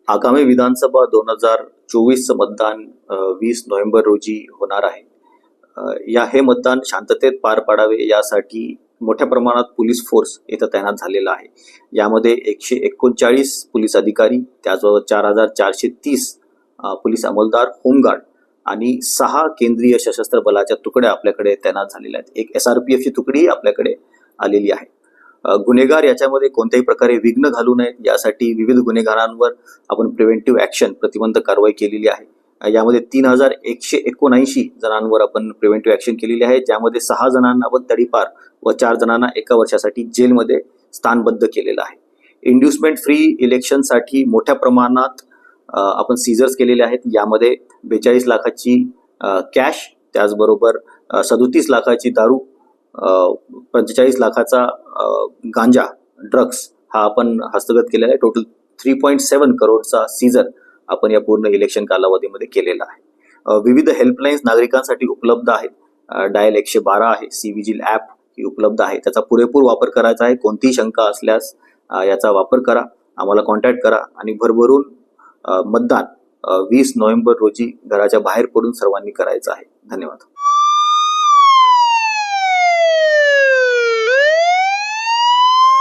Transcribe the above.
आगामी विधानसभा 2024चं मतदान 20 नोव्हेंबर रोजी होणार आहे. हे मतदान शांततेत पार पाडावे यासाठी मोठ्या प्रमाणात पोलीस फोर्स इथं तैनात झालेला आहे. यामध्ये 139 पोलीस अधिकारी, त्याचबरोबर 4430 पोलीस अंमलदार, होमगार्ड आणि 6 केंद्रीय सशस्त्र बलाच्या तुकड्या आपल्याकडे तैनात झालेल्या आहेत. एक SRPF ची तुकडी आपल्याकडे आलेली आहे. गुन्हेगार याच्यामध्ये कोणत्याही प्रकारे विघ्न घालू नयेत यासाठी विविध गुन्हेगारांवर आपण प्रिव्हेंटिव्ह ॲक्शन प्रतिबंधक कारवाई केलेली आहे. यामध्ये 3179 जणांवर आपण प्रिव्हेंटिव्ह ॲक्शन केलेली आहे, ज्यामध्ये 6 जणांना आपण तडीपार व 4 जणांना 1 वर्षासाठी जेलमध्ये स्थानबद्ध केलेलं आहे. इंड्युसमेंट फ्री इलेक्शनसाठी मोठ्या प्रमाणात आपण सीझर्स केलेले आहेत. यामध्ये 42 लाखाची कॅश, त्याचबरोबर 37 लाखाची दारू, 45 लाखाचा गांजा, ड्रग्स हा आपण हस्तगत केलेला आहे. टोटल 3.7 करोडचा सीझर आपण या पूर्ण इलेक्शन कालावधीमध्ये केलेला आहे. विविध हेल्पलाईन्स नागरिकांसाठी उपलब्ध आहेत. डायल 112 आहे, CVGIL ॲप ही उपलब्ध आहे. त्याचा पुरेपूर वापर करायचा आहे. कोणतीही शंका असल्यास याचा वापर करा, आम्हाला कॉन्टॅक्ट करा आणि भरभरून मतदान 20 नोव्हेंबर रोजी घराच्या बाहेर पडून सर्वांनी करायचं आहे. धन्यवाद.